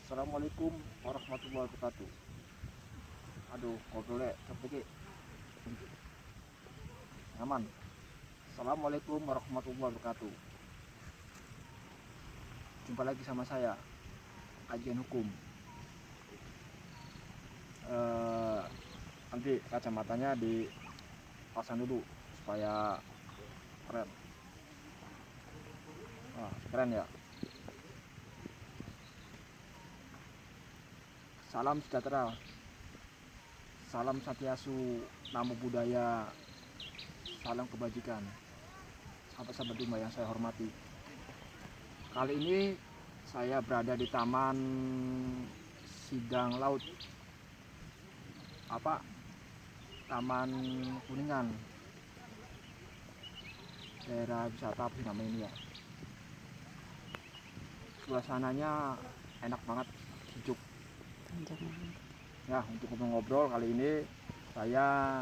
Assalamualaikum warahmatullahi wabarakatuh. Aduh, ngobrolnya cepet aman. Assalamualaikum warahmatullahi wabarakatuh. Jumpa lagi sama saya, kajian hukum. Nanti kacamatanya dipasang dulu supaya keren. Keren ya. Salam sejahtera, salam satiasu, namo buddhaya, salam kebajikan. Sahabat-sahabat Duma yang saya hormati. Kali ini saya berada di Taman Sidang Laut. Taman Kuningan. Daerah wisata apa sih namanya ini ya? Suasananya enak banget, sejuk. Ya, untuk ngobrol kali ini saya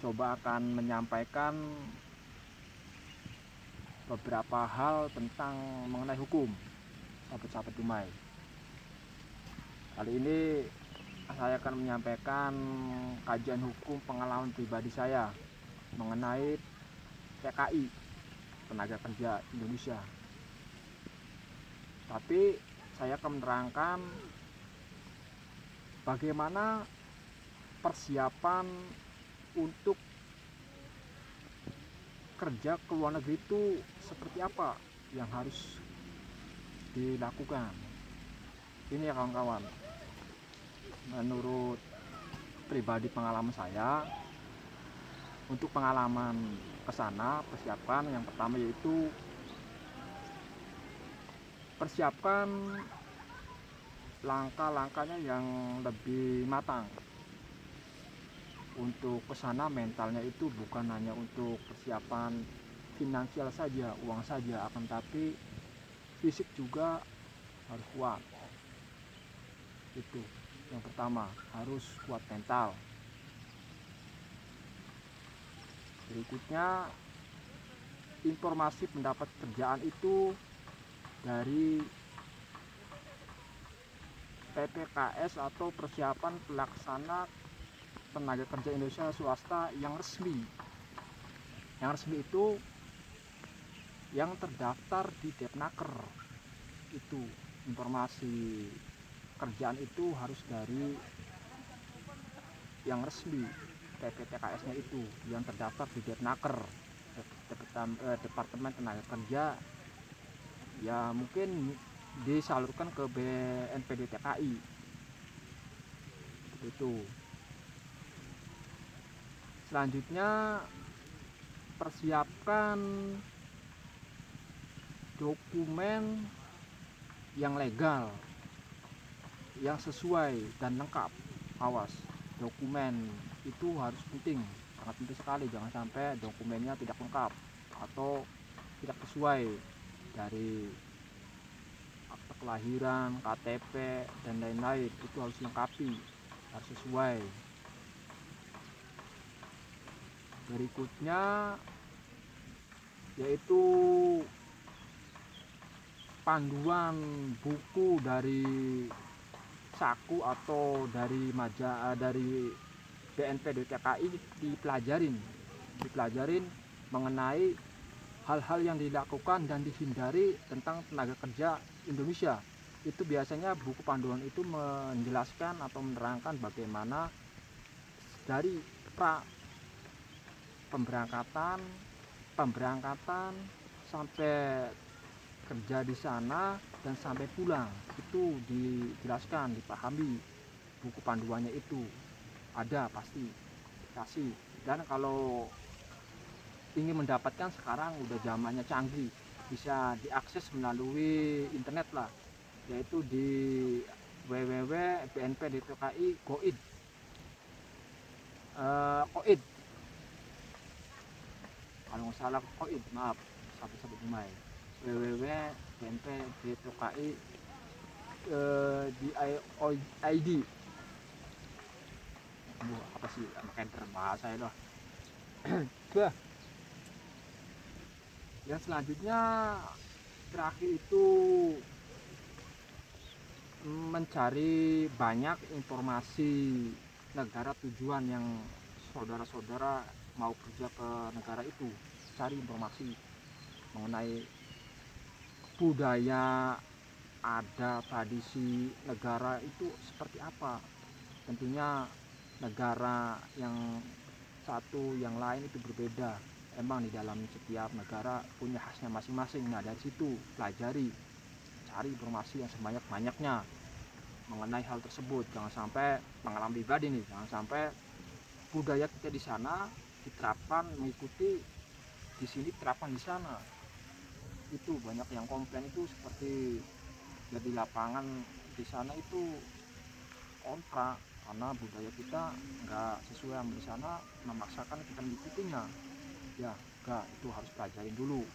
coba akan menyampaikan beberapa hal tentang mengenai hukum, sahabat-sahabat Dumai. Kali ini saya akan menyampaikan kajian hukum pengalaman pribadi saya mengenai TKI, Tenaga Kerja Indonesia. Tapi saya akan menerangkan bagaimana persiapan untuk kerja ke luar negeri itu seperti apa yang harus dilakukan. Ini ya kawan-kawan, menurut pribadi pengalaman saya, untuk pengalaman kesana persiapan yang pertama yaitu persiapkan langkah-langkahnya yang lebih matang. Untuk kesana mentalnya itu bukan hanya untuk persiapan finansial saja, uang saja, akan tapi fisik juga harus kuat. Itu yang pertama, harus kuat mental. Berikutnya, informasi pendapat kerjaan itu dari PPKS atau persiapan pelaksana tenaga kerja Indonesia swasta yang resmi. Yang resmi itu yang terdaftar di Depnaker. Itu informasi kerjaan itu harus dari yang resmi, PPTKS-nya itu yang terdaftar di Depnaker, Departemen Tenaga Kerja. Ya mungkin disalurkan ke BNPB TKI. Itu. Selanjutnya persiapkan dokumen yang legal, yang sesuai dan lengkap. Awas, dokumen itu harus penting, sangat penting sekali. Jangan sampai dokumennya tidak lengkap atau tidak sesuai, dari akte kelahiran, KTP dan lain-lain. Itu harus lengkapi, harus sesuai. Berikutnya yaitu panduan buku dari Saku atau dari dari BNPB TKI dipelajarin mengenai hal-hal yang dilakukan dan dihindari tentang tenaga kerja Indonesia. Itu biasanya buku panduan itu menjelaskan atau menerangkan bagaimana dari pra pemberangkatan sampai kerja di sana dan sampai pulang, itu dijelaskan, dipahami. Buku panduannya itu ada, pasti kasih. Dan kalau ingin mendapatkan, sekarang udah zamannya canggih, bisa diakses melalui internet lah, yaitu di www.bnpdtki koid kalau nggak salah koid, maaf sahabat-sahabat Dumai, www.bnpdtki di ID. Apa sih makanya bahasa itu. Yang selanjutnya terakhir itu mencari banyak informasi negara tujuan yang saudara-saudara mau kerja ke negara itu. Cari informasi mengenai budaya, ada tradisi negara itu seperti apa. Tentunya negara yang satu yang lain itu berbeda. Emang di dalam setiap negara punya khasnya masing-masing. Nah dari situ pelajari, cari informasi yang sebanyak-banyaknya mengenai hal tersebut. Jangan sampai pengalaman pribadi nih, jangan sampai budaya kita di sana diterapkan mengikuti di sini, diterapkan di sana. Itu banyak yang komplain itu seperti ya di lapangan di sana itu kontra karena budaya kita nggak sesuai sama di sana, memaksakan kita mengikutinya. Ya enggak, itu harus pelajarin dulu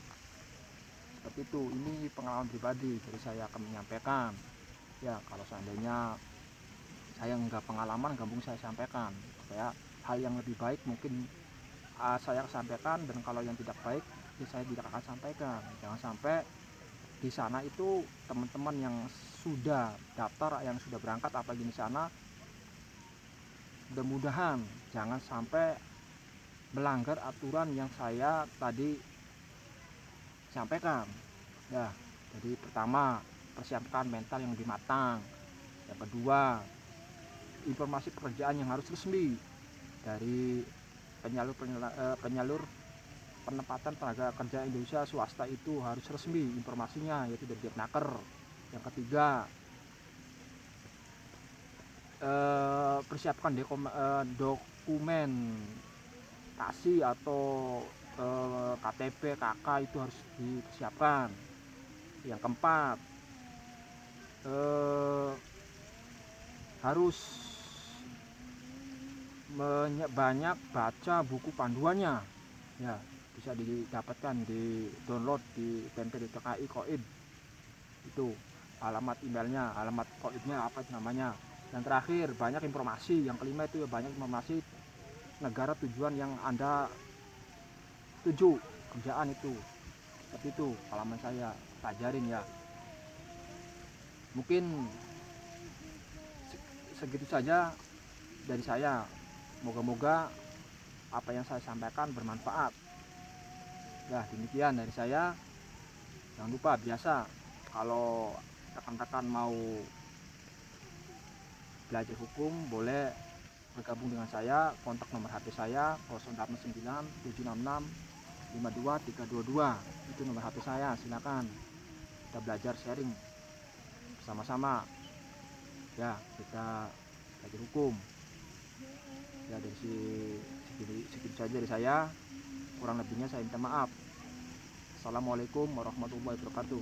seperti itu. Ini pengalaman pribadi, jadi saya akan menyampaikan. Ya kalau seandainya saya nggak pengalaman, gabung saya sampaikan supaya hal yang lebih baik mungkin saya sampaikan, dan kalau yang tidak baik ya saya tidak akan sampaikan. Jangan sampai di sana itu teman-teman yang sudah daftar, yang sudah berangkat apalagi di sana, mudah-mudahan jangan sampai melanggar aturan yang saya tadi sampaikan. Ya, jadi pertama persiapkan mental yang lebih matang. Yang kedua, informasi pekerjaan yang harus resmi dari penyalur penempatan tenaga kerja Indonesia swasta itu harus resmi informasinya, yaitu dari Depnaker. Yang ketiga, persiapkan dokumentasi atau KTP, KK itu harus dipersiapkan. Yang keempat, harus banyak baca buku panduannya. Ya, bisa didapatkan di download di TMP.KI Koid. Itu alamat emailnya, alamat koidnya apa itu namanya. Yang terakhir, banyak informasi. Yang kelima itu banyak informasi negara tujuan yang Anda tuju kerjaan itu. Seperti itu pengalaman saya, pelajarin ya. Mungkin segitu saja dari saya. Moga-moga apa yang saya sampaikan bermanfaat. Ya, demikian dari saya. Jangan lupa, biasa kalau rekan-rekan mau belajar hukum boleh bergabung dengan saya. Kontak nomor HP saya 0869 766 52322. Itu nomor HP saya, silakan kita belajar sharing bersama-sama. Ya, kita belajar hukum. Ya, dari segitu saja dari saya. Kurang lebihnya saya minta maaf. Assalamualaikum warahmatullahi wabarakatuh.